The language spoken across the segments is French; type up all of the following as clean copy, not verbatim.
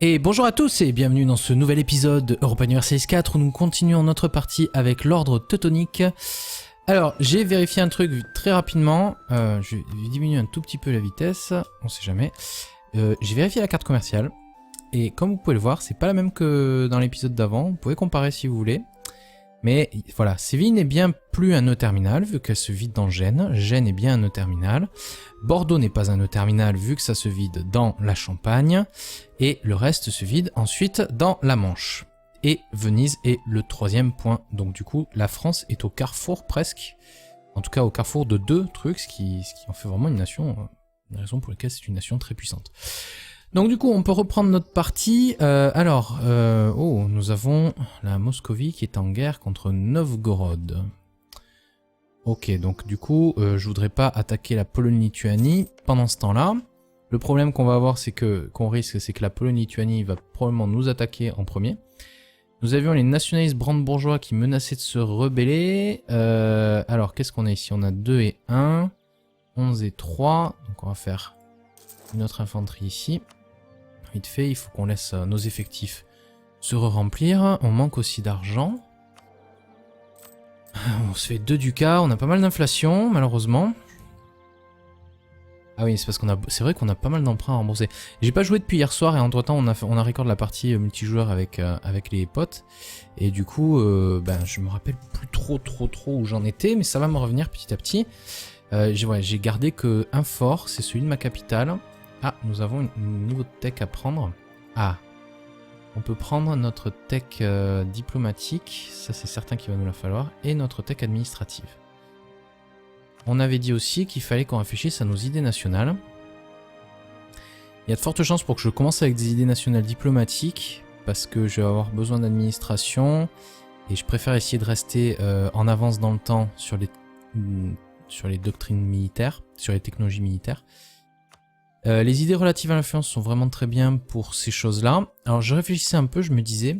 Et bonjour à tous et bienvenue dans ce nouvel épisode de Europa Universalis 4 où nous continuons notre partie avec l'ordre teutonique. Alors, j'ai vérifié un truc très rapidement, je vais diminuer un tout petit peu la vitesse, on sait jamais. J'ai vérifié la carte commerciale et comme vous pouvez le voir, c'est pas la même que dans l'épisode d'avant, vous pouvez comparer si vous voulez. Mais voilà, Séville n'est bien plus un nœud terminal vu qu'elle se vide dans Gênes. Gênes est bien un nœud terminal. Bordeaux n'est pas un nœud terminal vu que ça se vide dans la Champagne. Et le reste se vide ensuite dans la Manche. Et Venise est le troisième point. Donc du coup, la France est au carrefour presque. En tout cas au carrefour de deux trucs, ce qui en fait vraiment une nation, une raison pour laquelle c'est une nation très puissante. Donc du coup, on peut reprendre notre partie. Nous avons la Moscovie qui est en guerre contre Novgorod. Ok, donc du coup, je voudrais pas attaquer la Pologne-Lituanie pendant ce temps-là. Le problème qu'on va avoir, c'est que la Pologne-Lituanie va probablement nous attaquer en premier. Nous avions les nationalistes brandebourgeois qui menaçaient de se rebeller. Alors, qu'est-ce qu'on a ici? On a 2 et 1, 11 et 3. Donc on va faire notre infanterie ici. Vite fait, il faut qu'on laisse nos effectifs se remplir. On manque aussi d'argent. On se fait 2 ducats, on a pas mal d'inflation, malheureusement. Ah oui, c'est parce qu'on a, c'est vrai qu'on a pas mal d'emprunts à rembourser. J'ai pas joué depuis hier soir et entre temps on a record la partie multijoueur avec les potes. Et du coup, je me rappelle plus trop où j'en étais, mais ça va me revenir petit à petit. J'ai gardé que un fort, c'est celui de ma capitale. Ah, nous avons un niveau de tech à prendre. Ah, on peut prendre notre tech diplomatique, ça c'est certain qu'il va nous la falloir, et notre tech administrative. On avait dit aussi qu'il fallait qu'on réfléchisse à nos idées nationales. Il y a de fortes chances pour que je commence avec des idées nationales diplomatiques, parce que je vais avoir besoin d'administration, et je préfère essayer de rester en avance dans le temps sur les doctrines militaires, sur les technologies militaires. Les idées relatives à l'influence sont vraiment très bien pour ces choses-là. Alors je réfléchissais un peu, je me disais,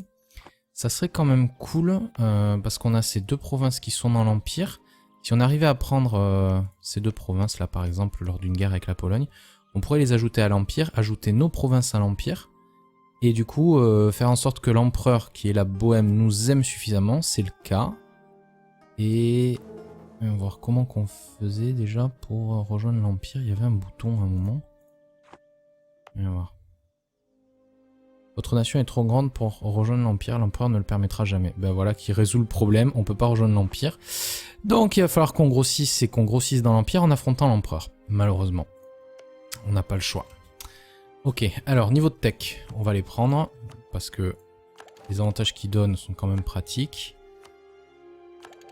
ça serait quand même cool, parce qu'on a ces 2 provinces qui sont dans l'Empire. Si on arrivait à prendre ces 2 provinces-là, par exemple, lors d'une guerre avec la Pologne, on pourrait les ajouter à l'Empire, ajouter nos provinces à l'Empire, et du coup faire en sorte que l'empereur, qui est la Bohème, nous aime suffisamment, c'est le cas. Et on va voir comment qu'on faisait déjà pour rejoindre l'Empire. Il y avait un bouton à un moment. On va voir. Votre nation est trop grande pour rejoindre l'Empire, l'empereur ne le permettra jamais. Ben voilà qui résout le problème, on peut pas rejoindre l'Empire. Donc il va falloir qu'on grossisse et qu'on grossisse dans l'Empire en affrontant l'empereur. Malheureusement. On n'a pas le choix. Ok, alors niveau de tech, on va les prendre, parce que les avantages qu'ils donnent sont quand même pratiques.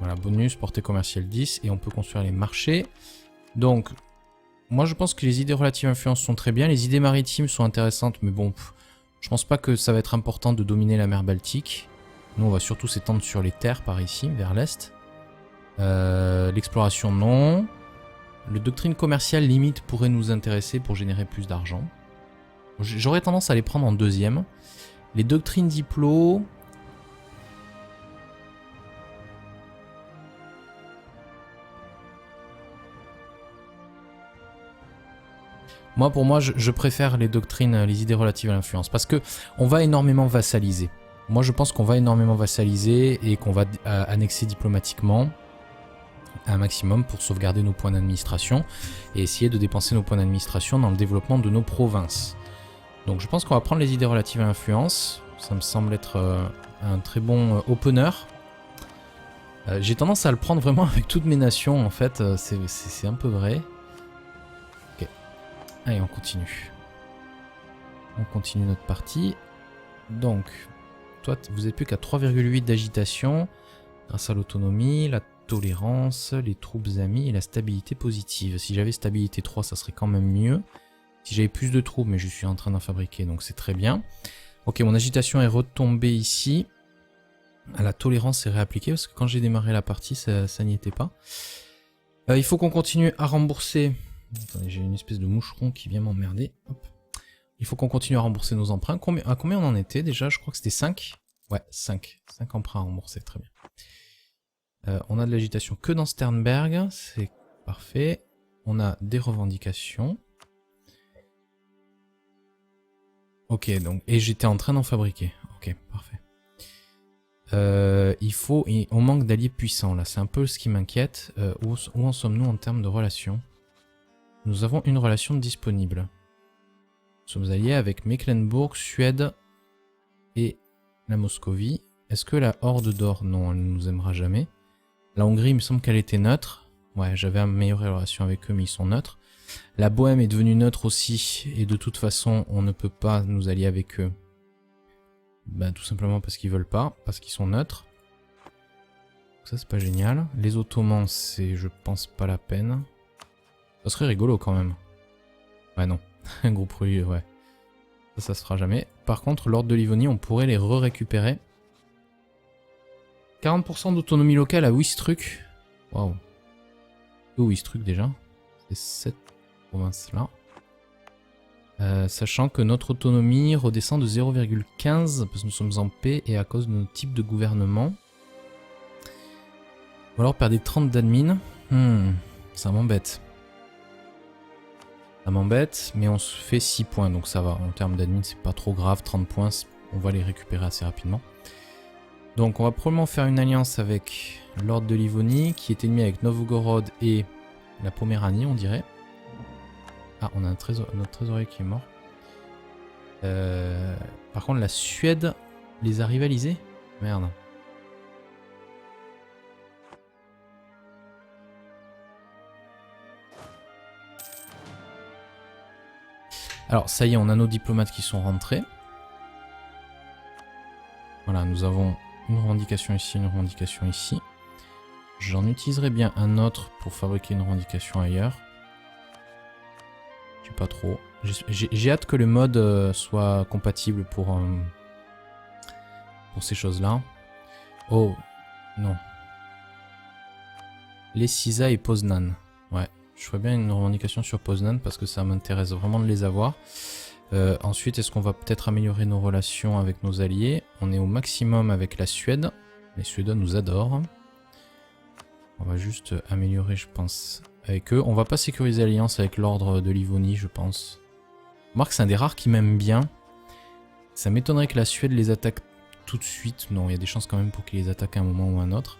Voilà, bonus, portée commerciale 10, et on peut construire les marchés. Donc, moi je pense que les idées relatives à l'influence sont très bien, les idées maritimes sont intéressantes, mais bon, je pense pas que ça va être important de dominer la mer Baltique. Nous on va surtout s'étendre sur les terres par ici, vers l'est. L'exploration non. Le doctrine commerciale limite pourrait nous intéresser pour générer plus d'argent. J'aurais tendance à les prendre en deuxième. Les doctrines diplo... Moi, pour moi, je préfère les doctrines, les idées relatives à l'influence, parce que on va énormément vassaliser. Moi, je pense qu'on va énormément vassaliser et qu'on va annexer diplomatiquement un maximum pour sauvegarder nos points d'administration et essayer de dépenser nos points d'administration dans le développement de nos provinces. Donc, je pense qu'on va prendre les idées relatives à l'influence. Ça me semble être un très bon opener. J'ai tendance à le prendre vraiment avec toutes mes nations, en fait. C'est un peu vrai. Allez, on continue. On continue notre partie. Donc, toi, vous n'êtes plus qu'à 3,8 d'agitation grâce à l'autonomie, la tolérance, les troupes amies et la stabilité positive. Si j'avais stabilité 3, ça serait quand même mieux. Si j'avais plus de troupes, mais je suis en train d'en fabriquer, donc c'est très bien. Ok, mon agitation est retombée ici. La tolérance est réappliquée, parce que quand j'ai démarré la partie, ça n'y était pas. Il faut qu'on continue à rembourser... Attendez, j'ai une espèce de moucheron qui vient m'emmerder. Il faut qu'on continue à rembourser nos emprunts. À combien on en était déjà? Je crois que c'était 5. Ouais, 5. 5 emprunts à rembourser, très bien. On a de l'agitation que dans Sternberg, c'est parfait. On a des revendications. Ok, donc, et j'étais en train d'en fabriquer. Ok, parfait. On manque d'alliés puissants là, c'est un peu ce qui m'inquiète. Où en sommes-nous en termes de relations? Nous avons une relation disponible. Nous sommes alliés avec Mecklembourg, Suède et la Moscovie. Est-ce que la Horde d'Or? Non, elle ne nous aimera jamais. La Hongrie, il me semble qu'elle était neutre. Ouais, j'avais amélioré la relation avec eux, mais ils sont neutres. La Bohème est devenue neutre aussi, et de toute façon, on ne peut pas nous allier avec eux. Ben, tout simplement parce qu'ils veulent pas, parce qu'ils sont neutres. Donc ça, c'est pas génial. Les Ottomans, c'est, je pense, pas la peine. Ça serait rigolo quand même. Ouais, non. Un groupe religieux, ouais. Ça se fera jamais. Par contre, l'Ordre de Livonie, on pourrait les récupérer. 40% d'autonomie locale à Wistruk. Waouh. Où Wistruk déjà? C'est cette province-là. Sachant que notre autonomie redescend de 0,15 parce que nous sommes en paix et à cause de notre type de gouvernement. Ou alors perdre 30 d'admin. Ça m'embête. Ça m'embête, mais on se fait 6 points, donc ça va. En termes d'admin, c'est pas trop grave. 30 points, on va les récupérer assez rapidement. Donc on va probablement faire une alliance avec l'Ordre de Livonie, qui est ennemi avec Novgorod et la Poméranie, on dirait. Ah, on a notre trésorier qui est mort. Par contre, la Suède les a rivalisés? Merde. Alors, ça y est, on a nos diplomates qui sont rentrés. Voilà, nous avons une revendication ici, une revendication ici. J'en utiliserai bien un autre pour fabriquer une revendication ailleurs. Je sais pas trop. J'ai hâte que le mode soit compatible pour ces choses-là. Oh, non. Les Sisa et Poznan. Ouais, je ferais bien une revendication sur Poznan parce que ça m'intéresse vraiment de les avoir. Ensuite, est-ce qu'on va peut-être améliorer nos relations avec nos alliés? On est au maximum avec la Suède. Les Suédois nous adorent. On va juste améliorer, je pense, avec eux. On va pas sécuriser l'alliance avec l'Ordre de Livonie, je pense. Remarque, c'est un des rares qui m'aime bien. Ça m'étonnerait que la Suède les attaque tout de suite. Non, il y a des chances quand même pour qu'ils les attaquent à un moment ou à un autre.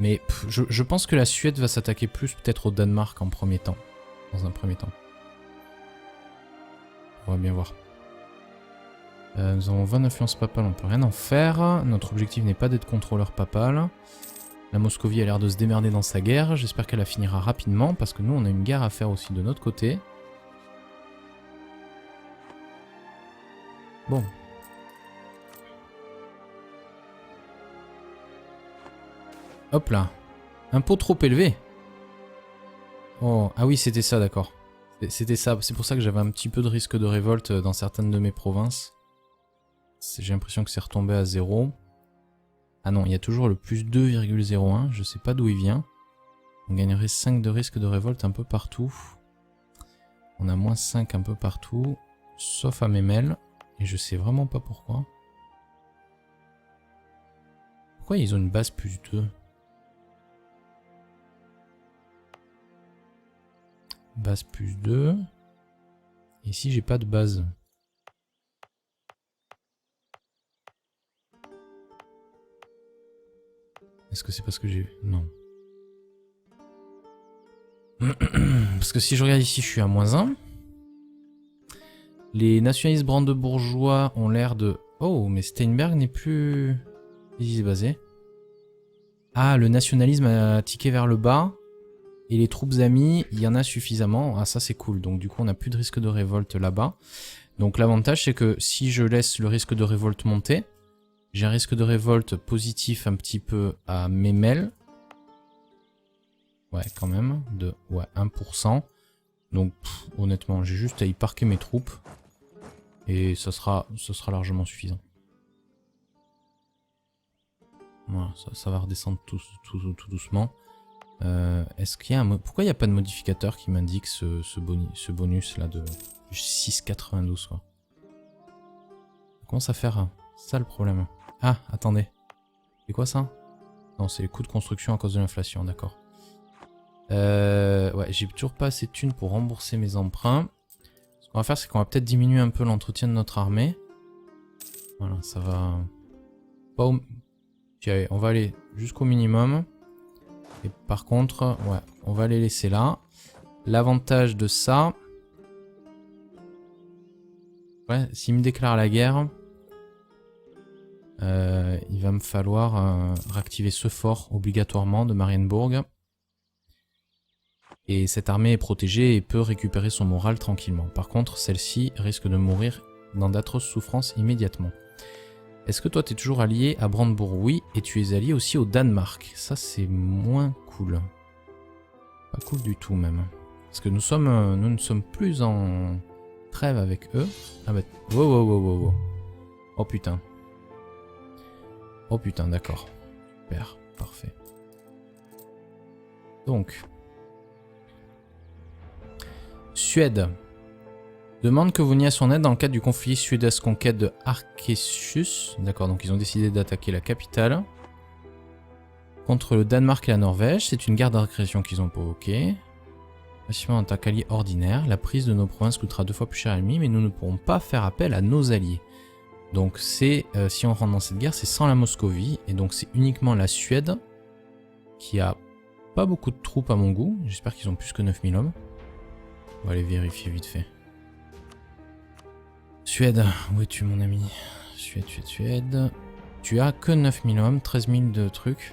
Mais je pense que la Suède va s'attaquer plus peut-être au Danemark en premier temps. Dans un premier temps. On va bien voir. Nous avons 20 influences papales, on peut rien en faire. Notre objectif n'est pas d'être contrôleur papal. La Moscovie a l'air de se démerder dans sa guerre. J'espère qu'elle la finira rapidement parce que nous on a une guerre à faire aussi de notre côté. Bon. Hop là. Impôt trop élevé. Oh, ah oui, c'était ça, d'accord. C'était ça. C'est pour ça que j'avais un petit peu de risque de révolte dans certaines de mes provinces. J'ai l'impression que c'est retombé à 0. Ah non, il y a toujours le plus 2,01. Je sais pas d'où il vient. On gagnerait 5 de risque de révolte un peu partout. On a moins 5 un peu partout. Sauf à Memel. Et je sais vraiment pas pourquoi. Pourquoi ils ont une base plus 2? Base plus 2. Ici, j'ai pas de base. Est-ce que c'est parce que j'ai... Non. Parce que si je regarde ici, je suis à moins 1. Les nationalistes brandebourgeois ont l'air de... Oh, mais Steinberg n'est plus... Il est basé. Ah, le nationalisme a tiqué vers le bas. Et les troupes amies, il y en a suffisamment. Ah, ça c'est cool. Donc du coup, on n'a plus de risque de révolte là-bas. Donc l'avantage, c'est que si je laisse le risque de révolte monter, j'ai un risque de révolte positif un petit peu à Memel. Ouais, quand même. De 1%. Donc, honnêtement, j'ai juste à y parquer mes troupes. Et ce sera largement suffisant. Voilà, ça va redescendre tout doucement. Est-ce qu'il y a pourquoi il n'y a pas de modificateur qui m'indique ce bonus là de 6,92 quoi? Ça commence à faire ça le problème. Ah, attendez. C'est quoi ça? Non, c'est les coûts de construction à cause de l'inflation, d'accord. Ouais, j'ai toujours pas assez de thunes pour rembourser mes emprunts. qu'on va faire, c'est qu'on va peut-être diminuer un peu l'entretien de notre armée. Voilà, ça va... Pas au... Allez, on va aller jusqu'au minimum. Et par contre, ouais, on va les laisser là. L'avantage de ça... Ouais, s'il me déclare la guerre... il va me falloir réactiver ce fort obligatoirement de Marienburg. Et cette armée est protégée et peut récupérer son moral tranquillement. Par contre, celle-ci risque de mourir dans d'atroces souffrances immédiatement. Est-ce que toi, tu es toujours allié à Brandebourg? Oui, et tu es allié aussi au Danemark. Ça, c'est moins cool. Pas cool du tout, même. Parce que nous ne sommes plus en trêve avec eux. Ah bah... Wow. Oh putain. Oh putain, d'accord. Super, parfait. Donc... Suède. Demande que vous veniez à son aide dans le cadre du conflit suédoise conquête de Arkesius. D'accord, donc ils ont décidé d'attaquer la capitale. Contre le Danemark et la Norvège. C'est une guerre d'agression qu'ils ont provoquée. Massivement en attaque alliée ordinaire. La prise de nos provinces coûtera 2 fois plus cher à l'ennemi, mais nous ne pourrons pas faire appel à nos alliés. Donc c'est, si on rentre dans cette guerre, c'est sans la Moscovie. Et donc c'est uniquement la Suède qui a pas beaucoup de troupes à mon goût. J'espère qu'ils ont plus que 9000 hommes. On va aller vérifier vite fait. Suède, où es-tu mon ami? Suède. Tu as que 9000 hommes, 13 000 de trucs.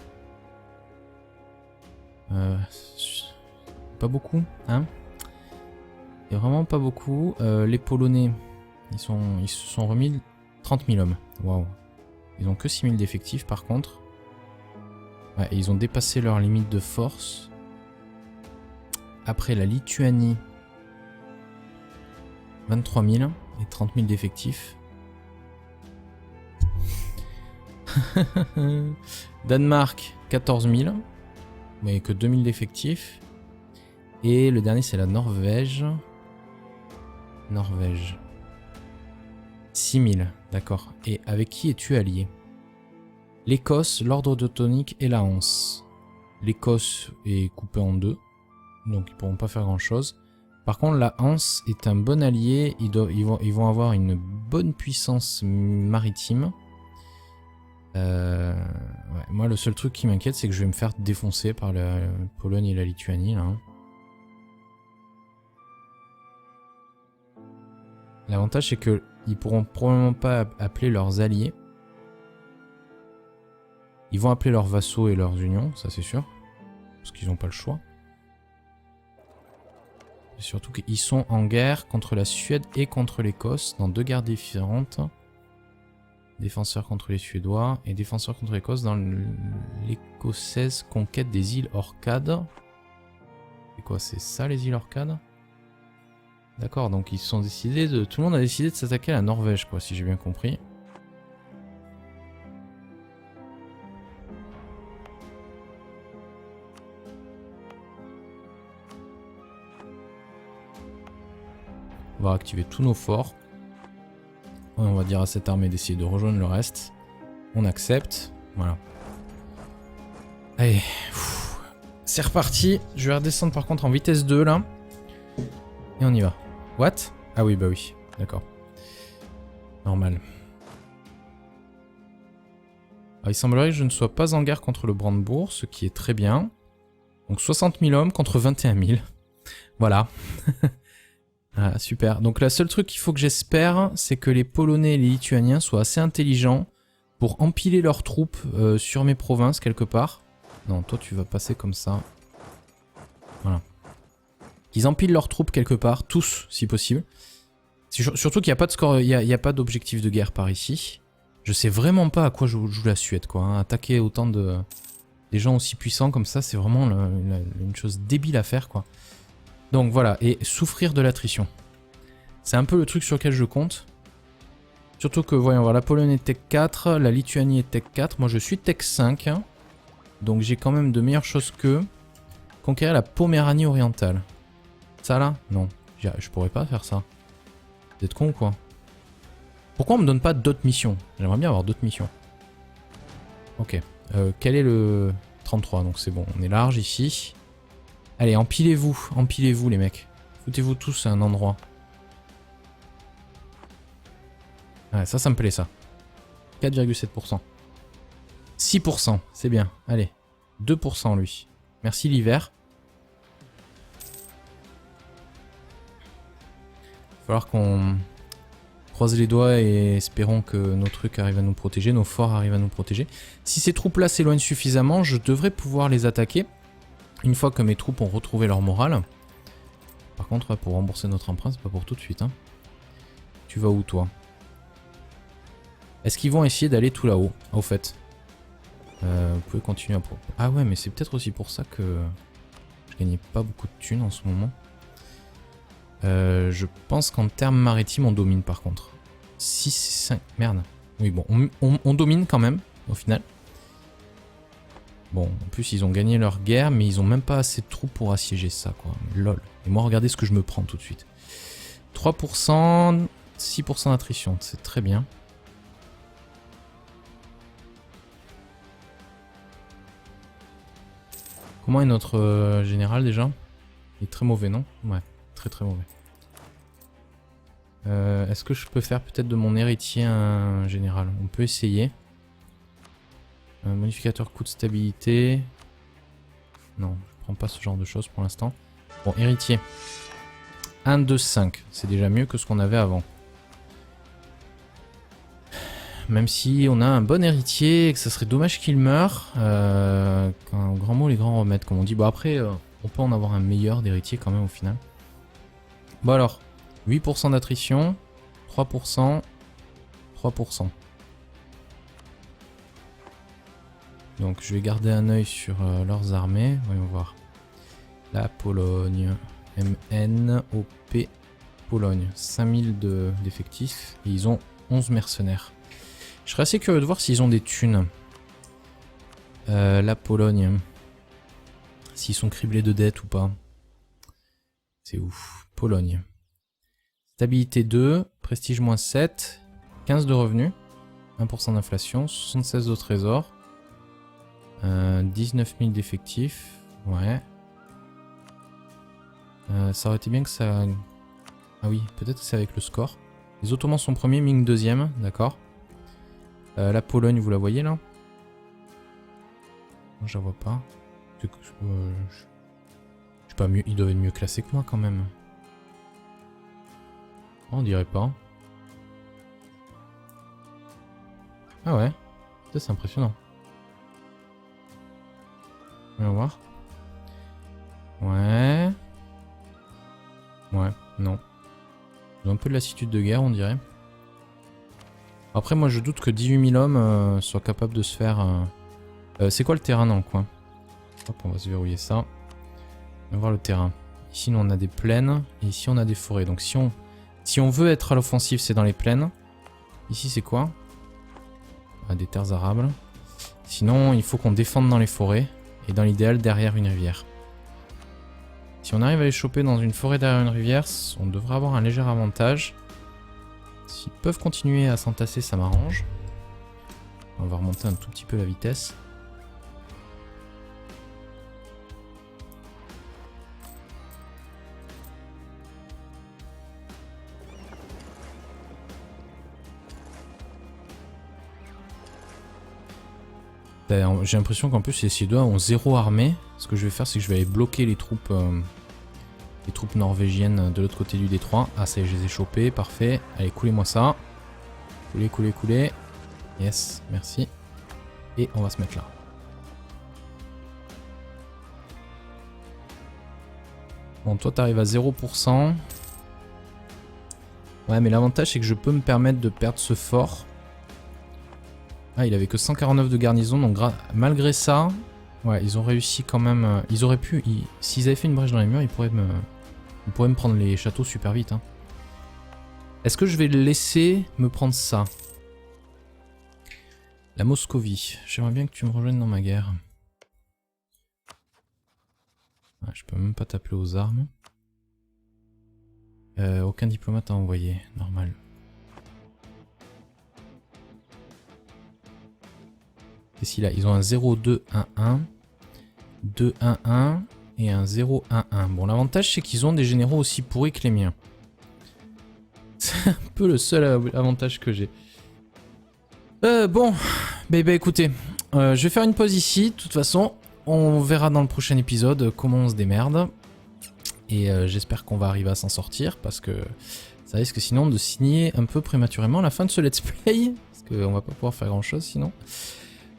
Pas beaucoup, hein? Il y a vraiment pas beaucoup. Les Polonais, ils se sont remis 30 000 hommes. Waouh. Ils ont que 6 000 d'effectifs par contre. Ouais, et ils ont dépassé leur limite de force. Après la Lituanie, 23 000 et 30 000 d'effectifs. Danemark, 14 000, mais que 2 000 d'effectifs. Et le dernier, c'est la Norvège. 6 000, d'accord. Et avec qui es-tu allié? L'Écosse, l'Ordre Teutonique et la Hanse. L'Écosse est coupée en deux, donc ils pourront pas faire grand-chose. Par contre, la Hanse est un bon allié, ils vont avoir une bonne puissance maritime. Ouais, moi, le seul truc qui m'inquiète, c'est que je vais me faire défoncer par la Pologne et la Lituanie, là. L'avantage, c'est qu'ils pourront probablement pas appeler leurs alliés. Ils vont appeler leurs vassaux et leurs unions, ça c'est sûr. Parce qu'ils n'ont pas le choix. Et surtout qu'ils sont en guerre contre la Suède et contre l'Écosse, dans 2 guerres différentes. Défenseurs contre les Suédois et défenseurs contre l'Écosse dans l'Écossaise conquête des îles Orcades. C'est quoi, c'est ça les îles Orcades? D'accord, donc ils se sont décidés de... Tout le monde a décidé de s'attaquer à la Norvège, quoi, si j'ai bien compris. On va activer tous nos forts. On va dire à cette armée d'essayer de rejoindre le reste. On accepte. Voilà. Allez. C'est reparti. Je vais redescendre par contre en vitesse 2 là. Et on y va. What? Ah oui, bah oui. D'accord. Normal. Alors, il semblerait que je ne sois pas en guerre contre le Brandebourg, ce qui est très bien. Donc 60 000 hommes contre 21 000. Voilà. Ah, super. Donc le seul truc qu'il faut que j'espère, c'est que les Polonais et les Lituaniens soient assez intelligents pour empiler leurs troupes sur mes provinces quelque part. Non, toi tu vas passer comme ça. Voilà. Qu'ils empilent leurs troupes quelque part, tous si possible. Surtout qu'il n'y a pas de score, il y a pas d'objectif de guerre par ici. Je sais vraiment pas à quoi joue la Suède, quoi. Hein. Attaquer autant de... des gens aussi puissants comme ça, c'est vraiment une chose débile à faire, quoi. Donc voilà, et souffrir de l'attrition. C'est un peu le truc sur lequel je compte. Surtout que, voyons voir, la Pologne est Tech 4, la Lituanie est Tech 4, moi je suis Tech 5. Hein, donc j'ai quand même de meilleures choses que conquérir la Poméranie orientale. Ça là? Non, je pourrais pas faire ça. Vous êtes con ou quoi? Pourquoi on me donne pas d'autres missions? J'aimerais bien avoir d'autres missions. Ok, quel est le 33? Donc c'est bon, on est large ici. Allez, empilez-vous les mecs. Foutez-vous tous à un endroit. Ouais, ça me plaît ça. 4,7%. 6%, c'est bien. Allez, 2% lui. Merci l'hiver. Il va falloir qu'on croise les doigts et espérons que nos trucs arrivent à nous protéger, nos forts arrivent à nous protéger. Si ces troupes-là s'éloignent suffisamment, je devrais pouvoir les attaquer une fois que mes troupes ont retrouvé leur morale. Par contre, pour rembourser notre emprunt, c'est pas pour tout de suite. Hein. Tu vas où, toi? Est-ce qu'ils vont essayer d'aller tout là-haut, au fait? Vous pouvez continuer à... Ah ouais, mais c'est peut-être aussi pour ça que je gagnais pas beaucoup de thunes en ce moment. Je pense qu'en termes maritimes, on domine par contre. 6, 5... Merde. Oui, bon, on domine quand même, au final. Bon, en plus, ils ont gagné leur guerre, mais ils ont même pas assez de troupes pour assiéger ça, quoi. Lol. Et moi, regardez ce que je me prends tout de suite. 3%, 6% d'attrition, c'est très bien. Comment est notre général déjà? Il est très mauvais, non? Ouais, très très mauvais. Est-ce que je peux faire peut-être de mon héritier un général? On peut essayer. Modificateur coût de stabilité. Non, je prends pas ce genre de choses pour l'instant. Bon, héritier. 1, 2, 5. C'est déjà mieux que ce qu'on avait avant. Même si on a un bon héritier et que ça serait dommage qu'il meure. Un grand mot, les grands remèdes, comme on dit. Bon, après, on peut en avoir un meilleur d'héritier quand même au final. Bon alors, 8% d'attrition, 3%, 3%. Donc je vais garder un œil sur leurs armées. Voyons voir. La Pologne. MNOP Pologne. 5000 d'effectifs. Et ils ont 11 mercenaires. Je serais assez curieux de voir s'ils ont des thunes. La Pologne. S'ils sont criblés de dettes ou pas. C'est ouf. Pologne. Stabilité 2. Prestige moins 7. 15 de revenus. 1% d'inflation. 76 de trésor. 19 000 d'effectifs. Ouais. Ça aurait été bien que ça... Ah oui, peut-être c'est avec le score. Les Ottomans sont premiers, Ming deuxième. D'accord. La Pologne, vous la voyez là? Moi, je la vois pas. Je sais pas mieux. Ils doivent être mieux classés que moi quand même. On dirait pas. Ah ouais. Ça c'est impressionnant. On va voir. Ouais. Ouais, non. Ils ont un peu de lassitude de guerre, on dirait. Après, moi, je doute que 18 000 hommes soient capables de se faire... c'est quoi le terrain dans le coin? Hop, on va se verrouiller ça. On va voir le terrain. Ici, nous, on a des plaines. Et ici, on a des forêts. Donc, si on veut être à l'offensive, c'est dans les plaines. Ici, c'est quoi? Ah, des terres arables. Sinon, il faut qu'on défende dans les forêts. Et dans l'idéal, derrière une rivière. Si on arrive à les choper dans une forêt derrière une rivière, on devrait avoir un léger avantage. S'ils peuvent continuer à s'entasser, ça m'arrange. On va remonter un tout petit peu la vitesse. J'ai l'impression qu'en plus les Suédois ont 0 armée. Ce que je vais faire, c'est que je vais aller bloquer les troupes norvégiennes de l'autre côté du détroit. Ah ça y est, je les ai chopés, parfait. Allez, coulez-moi ça. Coulez, coulez, coulez. Yes, merci. Et on va se mettre là. Bon, toi t'arrives à 0%. Ouais, mais l'avantage c'est que je peux me permettre de perdre ce fort. Ah, il avait que 149 de garnison, donc malgré ça, ouais, ils ont réussi quand même. Ils auraient pu, s'ils avaient fait une brèche dans les murs, ils pourraient me prendre les châteaux super vite. Hein. Est-ce que je vais laisser me prendre ça? La Moscovie. J'aimerais bien que tu me rejoignes dans ma guerre. Ouais, je peux même pas t'appeler aux armes. Aucun diplomate à envoyer, normal. Ici là, ils ont un 0-2-1-1, 2-1-1 et un 0-1-1. Bon, l'avantage c'est qu'ils ont des généraux aussi pourris que les miens. C'est un peu le seul avantage que j'ai. Bon, bah écoutez, je vais faire une pause ici. De toute façon, on verra dans le prochain épisode comment on se démerde. Et j'espère qu'on va arriver à s'en sortir parce que ça risque sinon de signer un peu prématurément la fin de ce let's play. Parce qu'on va pas pouvoir faire grand chose sinon.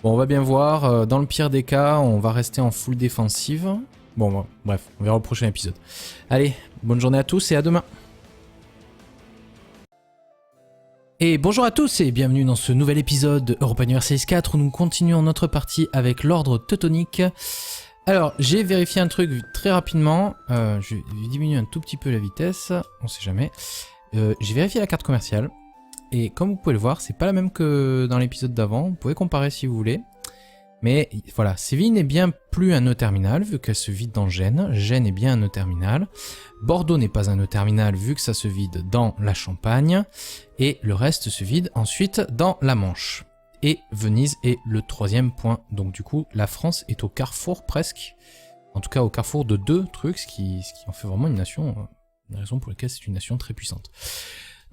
Bon, on va bien voir. Dans le pire des cas, on va rester en full défensive. Bon, bref, on verra au prochain épisode. Allez, bonne journée à tous et à demain. Et bonjour à tous et bienvenue dans ce nouvel épisode de Europa Universalis 4 où nous continuons notre partie avec l'ordre teutonique. Alors, j'ai vérifié un truc très rapidement. Je vais diminuer un tout petit peu la vitesse, on sait jamais. J'ai vérifié la carte commerciale. Et comme vous pouvez le voir, c'est pas la même que dans l'épisode d'avant. Vous pouvez comparer si vous voulez. Mais voilà, Séville n'est bien plus un nœud terminal vu qu'elle se vide dans Gênes. Gênes est bien un nœud terminal. Bordeaux n'est pas un nœud terminal vu que ça se vide dans la Champagne. Et le reste se vide ensuite dans la Manche. Et Venise est le troisième point. Donc du coup, la France est au carrefour presque. En tout cas au carrefour de deux trucs, ce qui en fait vraiment une nation. Une raison pour laquelle c'est une nation très puissante.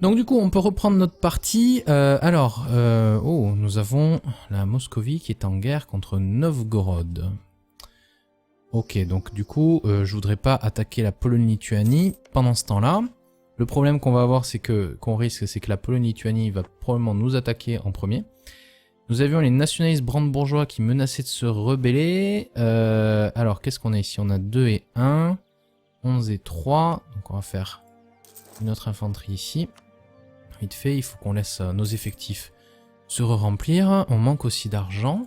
Donc du coup, on peut reprendre notre partie. Nous avons la Moscovie qui est en guerre contre Novgorod. Ok, donc du coup, je voudrais pas attaquer la Pologne-Lituanie pendant ce temps-là. Le problème qu'on va avoir, c'est que la Pologne-Lituanie va probablement nous attaquer en premier. Nous avions les nationalistes brandebourgeois qui menaçaient de se rebeller. Alors, qu'est-ce qu'on a ici? On a 2 et 1, 11 et 3. Donc on va faire une autre infanterie ici. Vite fait, il faut qu'on laisse nos effectifs se remplir. On manque aussi d'argent.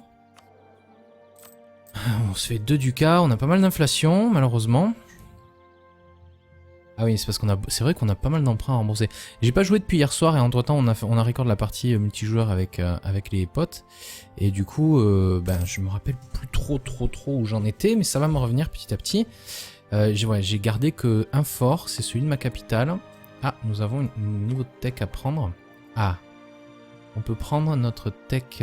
On se fait 2 ducats, on a pas mal d'inflation, malheureusement. Ah oui, c'est parce c'est vrai qu'on a pas mal d'emprunts à rembourser. J'ai pas joué depuis hier soir et entre temps on a record la partie multijoueur avec les potes. Et du coup, je me rappelle plus trop où j'en étais, mais ça va me revenir petit à petit. J'ai gardé que un fort, c'est celui de ma capitale. Ah, nous avons un niveau de tech à prendre. Ah, on peut prendre notre tech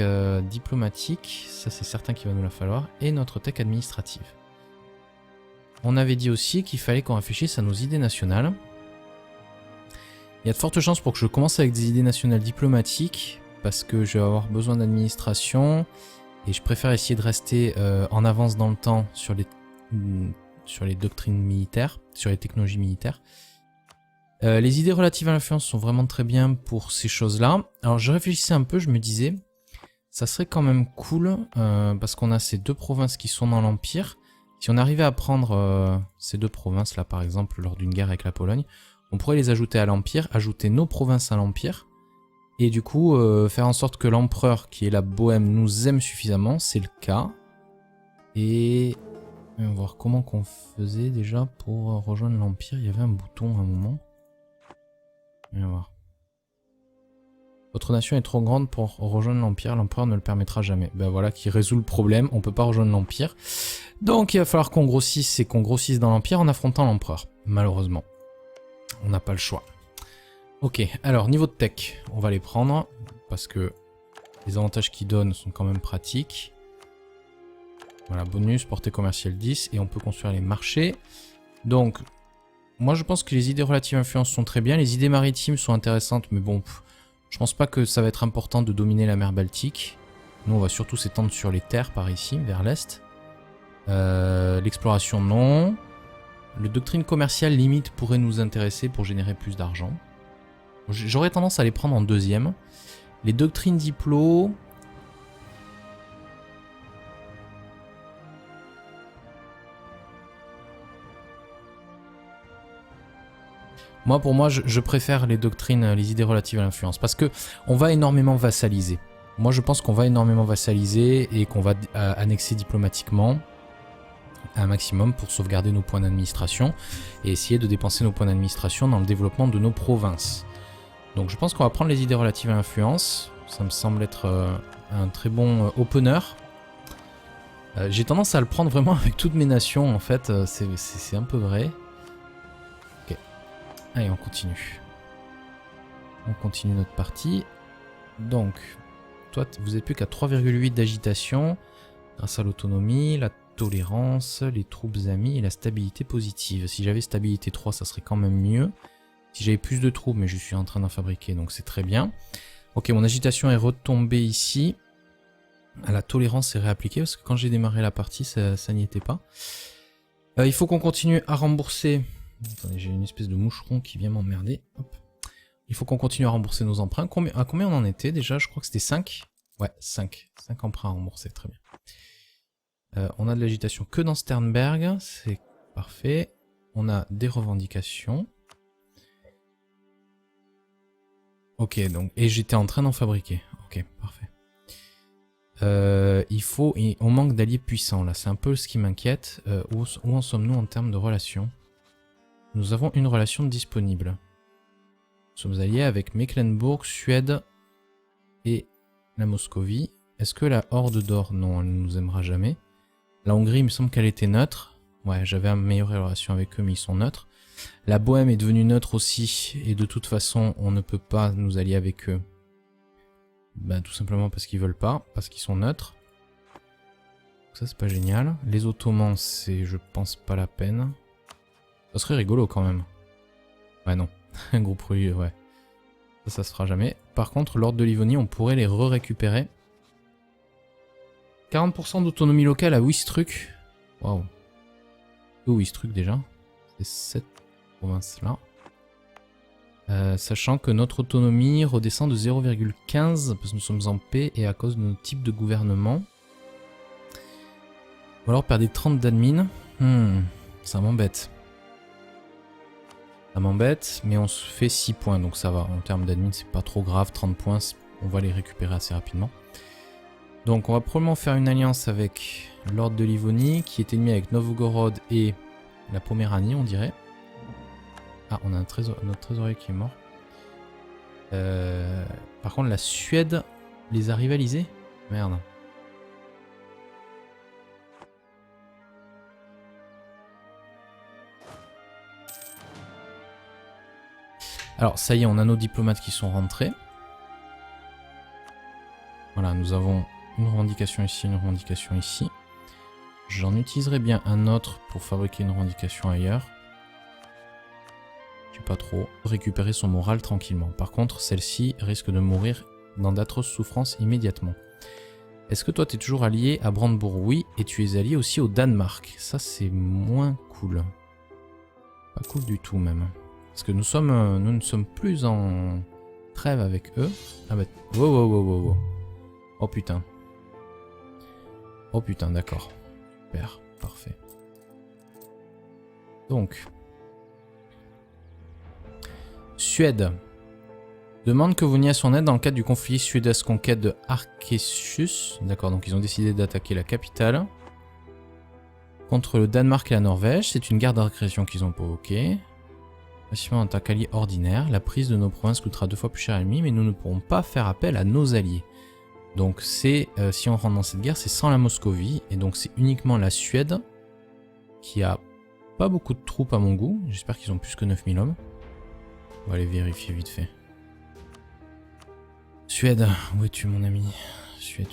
diplomatique, ça c'est certain qu'il va nous la falloir, et notre tech administrative. On avait dit aussi qu'il fallait qu'on réfléchisse à nos idées nationales. Il y a de fortes chances pour que je commence avec des idées nationales diplomatiques, parce que je vais avoir besoin d'administration, et je préfère essayer de rester en avance dans le temps sur les doctrines militaires, sur les technologies militaires. Les idées relatives à l'influence sont vraiment très bien pour ces choses-là. Alors je réfléchissais un peu, je me disais, ça serait quand même cool, parce qu'on a ces 2 provinces qui sont dans l'Empire. Si on arrivait à prendre ces 2 provinces-là, par exemple, lors d'une guerre avec la Pologne, on pourrait les ajouter à l'Empire, ajouter nos provinces à l'Empire, et du coup faire en sorte que l'empereur, qui est la Bohème, nous aime suffisamment, c'est le cas. Et on va voir comment qu'on faisait déjà pour rejoindre l'Empire. Il y avait un bouton à un moment. On va voir. Votre nation est trop grande pour rejoindre l'Empire, l'empereur ne le permettra jamais. Ben voilà qui résout le problème, on peut pas rejoindre l'Empire. Donc il va falloir qu'on grossisse et qu'on grossisse dans l'Empire en affrontant l'empereur. Malheureusement. On n'a pas le choix. Ok, alors niveau de tech, on va les prendre parce que les avantages qu'ils donnent sont quand même pratiques. Voilà, bonus, portée commerciale 10 et on peut construire les marchés. Donc, moi je pense que les idées relatives à l'influence sont très bien. Les idées maritimes sont intéressantes, mais bon, je pense pas que ça va être important de dominer la mer Baltique. Nous on va surtout s'étendre sur les terres par ici, vers l'est. L'exploration non. Le doctrine commerciale limite pourrait nous intéresser pour générer plus d'argent. J'aurais tendance à les prendre en deuxième. Les doctrines diplo... Pour moi, je préfère les doctrines, les idées relatives à l'influence, parce que on va énormément vassaliser. Moi, je pense qu'on va énormément vassaliser et qu'on va annexer diplomatiquement un maximum pour sauvegarder nos points d'administration et essayer de dépenser nos points d'administration dans le développement de nos provinces. Donc, je pense qu'on va prendre les idées relatives à l'influence. Ça me semble être un très bon opener. J'ai tendance à le prendre vraiment avec toutes mes nations, en fait. C'est un peu vrai. Allez, on continue. On continue notre partie. Donc, toi, vous n'êtes plus qu'à 3,8 d'agitation grâce à l'autonomie, la tolérance, les troupes amies et la stabilité positive. Si j'avais stabilité 3, ça serait quand même mieux. Si j'avais plus de troupes, mais je suis en train d'en fabriquer, donc c'est très bien. Ok, mon agitation est retombée ici. La tolérance est réappliquée, parce que quand j'ai démarré la partie, ça n'y était pas. Il faut qu'on continue à rembourser... Attendez, j'ai une espèce de moucheron qui vient m'emmerder. Il faut qu'on continue à rembourser nos emprunts. À combien on en était déjà? Je crois que c'était 5. Ouais, 5. 5 emprunts à rembourser, très bien. On a de l'agitation que dans Sternberg, c'est parfait. On a des revendications. Ok, donc, et j'étais en train d'en fabriquer. Ok, parfait. On manque d'alliés puissants là, c'est un peu ce qui m'inquiète. Où en sommes-nous en termes de relations? Nous avons une relation disponible. Nous sommes alliés avec Mecklembourg, Suède et la Moscovie. Est-ce que la Horde d'Or? Non, elle ne nous aimera jamais. La Hongrie, il me semble qu'elle était neutre. Ouais, j'avais amélioré la relation avec eux, mais ils sont neutres. La Bohème est devenue neutre aussi, et de toute façon, on ne peut pas nous allier avec eux. Ben, tout simplement parce qu'ils veulent pas, parce qu'ils sont neutres. Ça, c'est pas génial. Les Ottomans, c'est, je pense, pas la peine. Ça serait rigolo quand même. Ouais, non. Un groupe religieux, ouais. Ça se fera jamais. Par contre, l'Ordre de Livonie, on pourrait les récupérer. 40% d'autonomie locale à Wistruk. Waouh. Où Wistruk déjà? C'est cette province-là. Sachant que notre autonomie redescend de 0,15 parce que nous sommes en paix et à cause de notre type de gouvernement. Ou alors perdre 30 d'admin. Ça m'embête. Ça m'embête, mais on se fait 6 points, donc ça va. En termes d'admin, c'est pas trop grave. 30 points, on va les récupérer assez rapidement. Donc on va probablement faire une alliance avec l'Ordre de Livonie, qui est ennemi avec Novgorod et la Poméranie, on dirait. Ah, on a notre trésorier qui est mort. Par contre, la Suède les a rivalisés? Merde. Alors, ça y est, on a nos diplomates qui sont rentrés. Voilà, nous avons une revendication ici, une revendication ici. J'en utiliserai bien un autre pour fabriquer une revendication ailleurs. Pas trop, récupérer son moral tranquillement. Par contre, celle-ci risque de mourir dans d'atroces souffrances immédiatement. Est-ce que toi, tu es toujours allié à Brandebourg? Oui, et tu es allié aussi au Danemark. Ça, c'est moins cool. Pas cool du tout, même. Parce que nous ne sommes plus en trêve avec eux. Ah bah, wow. Oh putain. Oh putain, d'accord. Super, parfait. Donc... Suède. Demande que vous veniez à son aide dans le cadre du conflit suédoise conquête de Arkesus. D'accord, donc ils ont décidé d'attaquer la capitale. Contre le Danemark et la Norvège. C'est une guerre d'agression qu'ils ont provoquée. Facilement en tant qu'allié ordinaire. La prise de nos provinces coûtera 2 fois plus cher à l'ennemi, mais nous ne pourrons pas faire appel à nos alliés. Donc c'est, si on rentre dans cette guerre, c'est sans la Moscovie. Et donc c'est uniquement la Suède qui a pas beaucoup de troupes à mon goût. J'espère qu'ils ont plus que 9000 hommes. On va aller vérifier vite fait. Suède, où es-tu mon ami? Suède.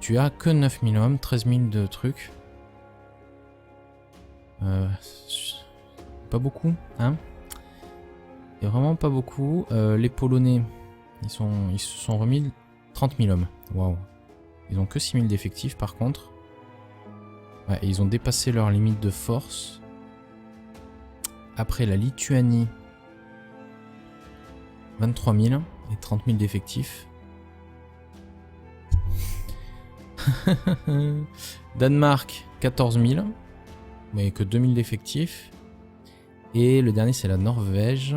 Tu as que 9000 hommes, 13 000 de trucs. Pas beaucoup, hein? Et vraiment pas beaucoup. Les Polonais, ils se sont remis 30 000 hommes. Waouh. Ils ont que 6 000 d'effectifs par contre. Ouais, et ils ont dépassé leur limite de force. Après la Lituanie, 23 000 et 30 000 d'effectifs. Danemark, 14 000, mais que 2 000 d'effectifs. Et le dernier, c'est la Norvège.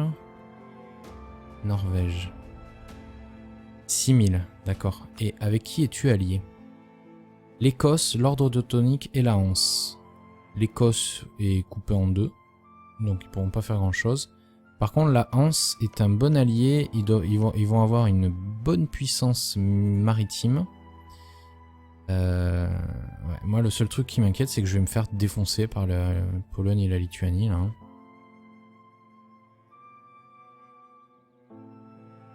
6 000, d'accord. Et avec qui es-tu allié? L'Écosse, l'Ordre teutonique et la Hanse. L'Écosse est coupée en deux, donc ils pourront pas faire grand-chose. Par contre, la Hanse est un bon allié, ils vont avoir une bonne puissance maritime. Ouais. Moi, le seul truc qui m'inquiète, c'est que je vais me faire défoncer par la Pologne et la Lituanie, là.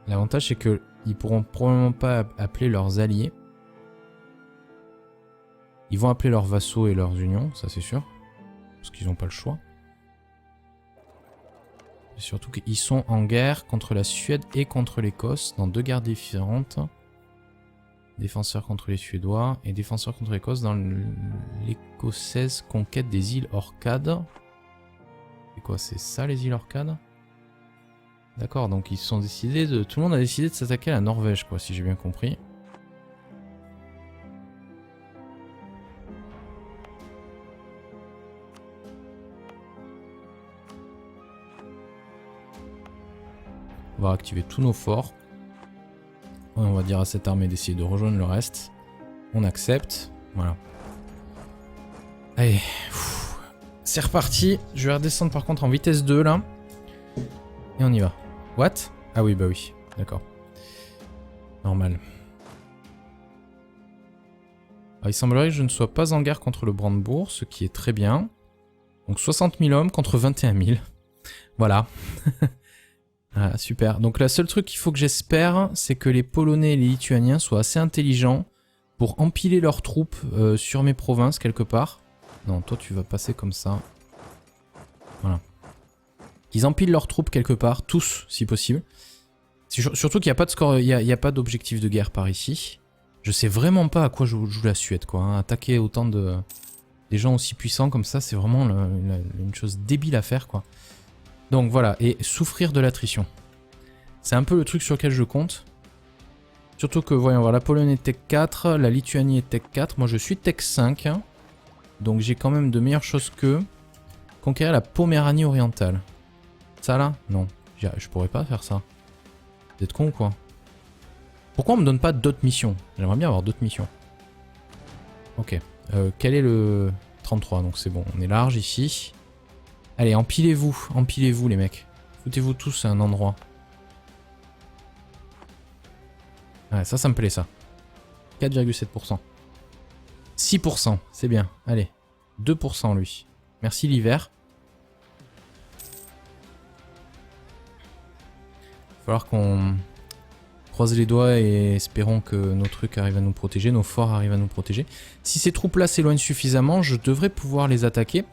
L'avantage, c'est qu'ils pourront probablement pas appeler leurs alliés. Ils vont appeler leurs vassaux et leurs unions, ça c'est sûr. Parce qu'ils n'ont pas le choix. Et surtout qu'ils sont en guerre contre la Suède et contre l'Écosse, dans 2 guerres différentes. Défenseurs contre les Suédois et défenseurs contre l'Écosse dans l'écossaise conquête des îles Orcades. C'est quoi, c'est ça les îles Orcades? D'accord, donc ils se sont décidés de... Tout le monde a décidé de s'attaquer à la Norvège, quoi, si j'ai bien compris. On va activer tous nos forts. On va dire à cette armée d'essayer de rejoindre le reste. On accepte. Voilà. Allez. C'est reparti. Je vais redescendre par contre en vitesse 2 là. Et on y va. What? Ah oui, bah oui. D'accord. Normal. Alors, il semblerait que je ne sois pas en guerre contre le Brandebourg, ce qui est très bien. Donc 60 000 hommes contre 21 000. Voilà. Ah, super. Donc la seule truc qu'il faut que j'espère, c'est que les Polonais et les Lituaniens soient assez intelligents pour empiler leurs troupes sur mes provinces quelque part. Non, toi tu vas passer comme ça. Voilà. Qu'ils empilent leurs troupes quelque part, tous si possible. Surtout qu'il n'y a pas de score, il y a pas d'objectif de guerre par ici. Je sais vraiment pas à quoi joue la Suède, quoi. Hein. Attaquer autant des gens aussi puissants comme ça, c'est vraiment une chose débile à faire, quoi. Donc voilà, et souffrir de l'attrition. C'est un peu le truc sur lequel je compte. Surtout que, voyons voir, la Pologne est Tech 4, la Lituanie est Tech 4, moi je suis Tech 5. Hein. Donc j'ai quand même de meilleures choses que conquérir la Poméranie orientale. Ça là? Non, je pourrais pas faire ça. Vous êtes con ou quoi? Pourquoi on me donne pas d'autres missions? J'aimerais bien avoir d'autres missions. Ok, quel est le 33? Donc c'est bon, on est large ici. Allez, empilez-vous les mecs. Foutez-vous tous à un endroit. Ouais, ça me plaît ça. 4,7%. 6%, c'est bien. Allez, 2% lui. Merci l'hiver. Il va falloir qu'on croise les doigts et espérons que nos trucs arrivent à nous protéger, nos forts arrivent à nous protéger. Si ces troupes-là s'éloignent suffisamment, je devrais pouvoir les attaquer.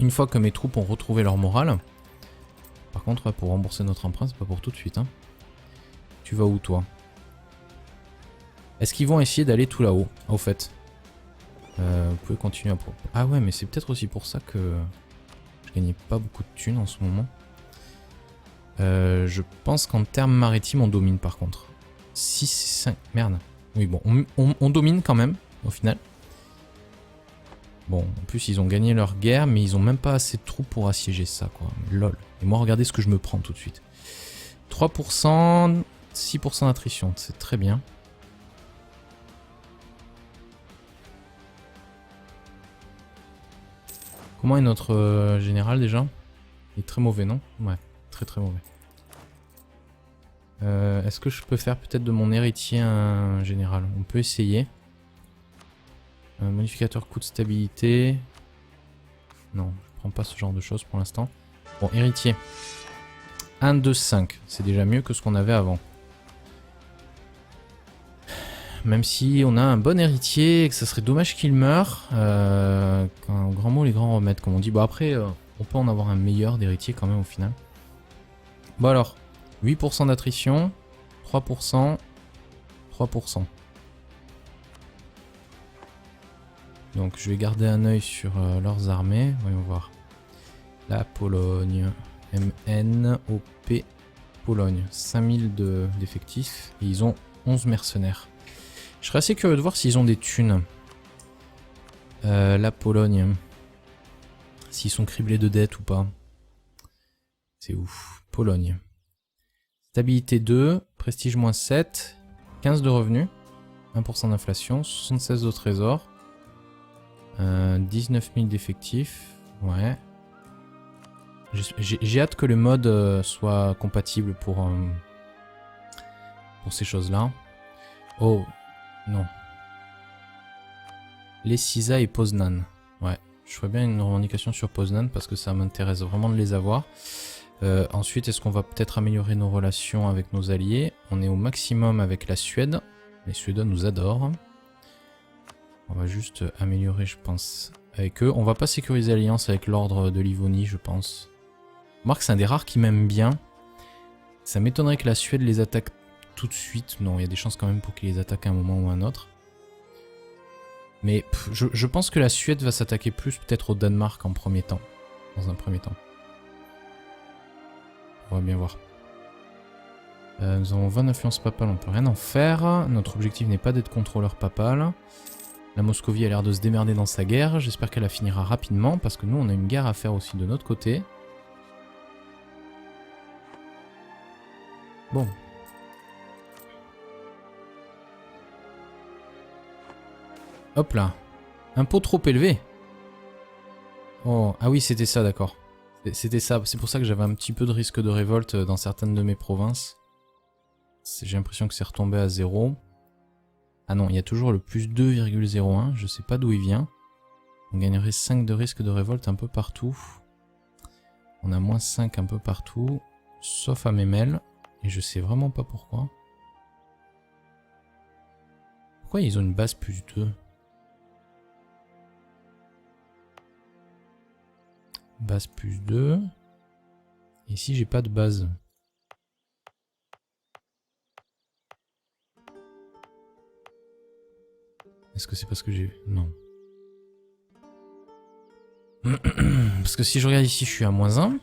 Une fois que mes troupes ont retrouvé leur morale. Par contre, pour rembourser notre emprunt, c'est pas pour tout de suite. Hein. Tu vas où, toi? Est-ce qu'ils vont essayer d'aller tout là-haut, au fait? Vous pouvez continuer à... Ah ouais, mais c'est peut-être aussi pour ça que je gagnais pas beaucoup de thunes en ce moment. Je pense qu'en termes maritimes, on domine par contre. 6, 5... Merde. Oui, bon, on domine quand même, au final. Bon, en plus ils ont gagné leur guerre, mais ils ont même pas assez de troupes pour assiéger ça, quoi. Lol. Et moi, regardez ce que je me prends tout de suite. 3%, 6% d'attrition, c'est très bien. Comment est notre général déjà? Il est très mauvais, non? Ouais, très très mauvais. Est-ce que je peux faire peut-être de mon héritier un général? On peut essayer. Modificateur coût de stabilité. Non, je prends pas ce genre de choses pour l'instant. Bon, héritier. 1, 2, 5. C'est déjà mieux que ce qu'on avait avant. Même si on a un bon héritier et que ça serait dommage qu'il meure. Quand grand mot, les grands remèdes, comme on dit. Bon, après, on peut en avoir un meilleur d'héritier quand même au final. Bon alors, 8% d'attrition. 3%. 3%. Donc je vais garder un œil sur leurs armées. Voyons voir. La Pologne. MNOP. Pologne. 5000 d'effectifs. Et ils ont 11 mercenaires. Je serais assez curieux de voir s'ils ont des thunes. La Pologne. S'ils sont criblés de dettes ou pas. C'est ouf. Pologne. Stabilité 2. Prestige moins 7. 15 de revenus. 1% d'inflation. 76 de trésor. 19 000 d'effectifs, ouais. J'ai hâte que le mode soit compatible pour ces choses-là. Oh, non. Les Sisa et Poznan. Ouais, je ferais bien une revendication sur Poznan parce que ça m'intéresse vraiment de les avoir. Ensuite, est-ce qu'on va peut-être améliorer nos relations avec nos alliés? On est au maximum avec la Suède. Les Suédois nous adorent. On va juste améliorer, je pense, avec eux. On va pas sécuriser l'alliance avec l'ordre de Livonie, je pense. Remarque, c'est un des rares qui m'aime bien. Ça m'étonnerait que la Suède les attaque tout de suite. Non, il y a des chances quand même pour qu'ils les attaquent à un moment ou à un autre. Mais je pense que la Suède va s'attaquer plus peut-être au Danemark en premier temps. Dans un premier temps. On va bien voir. Nous avons 20 influences papales, on peut rien en faire. Notre objectif n'est pas d'être contrôleur papal. La Moscovie a l'air de se démerder dans sa guerre. J'espère qu'elle la finira rapidement parce que nous on a une guerre à faire aussi de notre côté. Bon. Hop là. Impôt trop élevé. Oh, ah oui, c'était ça, d'accord. C'était ça. C'est pour ça que j'avais un petit peu de risque de révolte dans certaines de mes provinces. J'ai l'impression que c'est retombé à 0. Ah non, il y a toujours le plus 2,01. Je sais pas d'où il vient. On gagnerait 5 de risque de révolte un peu partout. On a moins 5 un peu partout. Sauf à Memel. Et je sais vraiment pas pourquoi. Pourquoi ils ont une base plus 2 ? Base plus 2. Ici, j'ai pas de base. Est-ce que c'est parce que j'ai... Non. Parce que si je regarde ici, je suis à moins 1.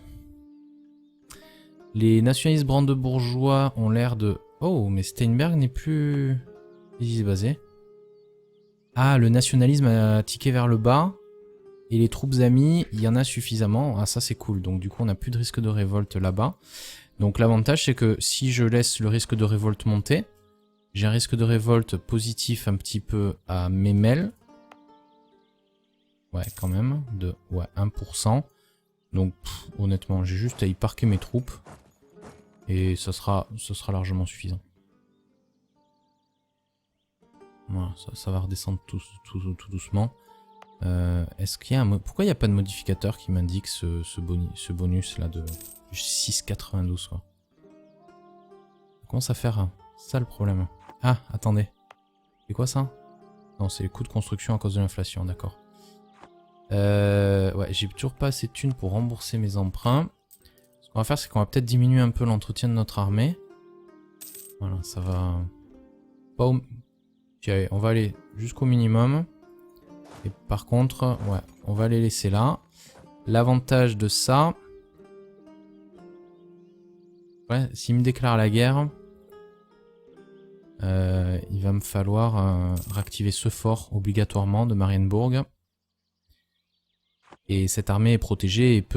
Les nationalistes brandebourgeois ont l'air de... Oh, mais Steinberg n'est plus... Ici, c'est basé. Ah, le nationalisme a tiqué vers le bas. Et les troupes amies, il y en a suffisamment. Ah, ça c'est cool. Donc du coup, on n'a plus de risque de révolte là-bas. Donc l'avantage, c'est que si je laisse le risque de révolte monter, j'ai un risque de révolte positif un petit peu à Memel. Ouais, quand même. De 1%. Donc honnêtement, j'ai juste à y parquer mes troupes. Et ce sera largement suffisant. Voilà, ça va redescendre tout doucement. Est-ce qu'il y a un... Pourquoi il n'y a pas de modificateur qui m'indique ce bonus là de 6,92 quoi. Ça commence à faire ça le problème. Ah, attendez. C'est quoi ça? Non, c'est les coûts de construction à cause de l'inflation, d'accord. Ouais, j'ai toujours pas assez de thunes pour rembourser mes emprunts. Ce qu'on va faire, c'est qu'on va peut-être diminuer un peu l'entretien de notre armée. Voilà, ça va... Pas au... Allez, on va aller jusqu'au minimum. Et par contre, ouais, on va les laisser là. L'avantage de ça... Ouais, s'il me déclare la guerre... il va me falloir réactiver ce fort obligatoirement de Marienburg. Et cette armée est protégée et peut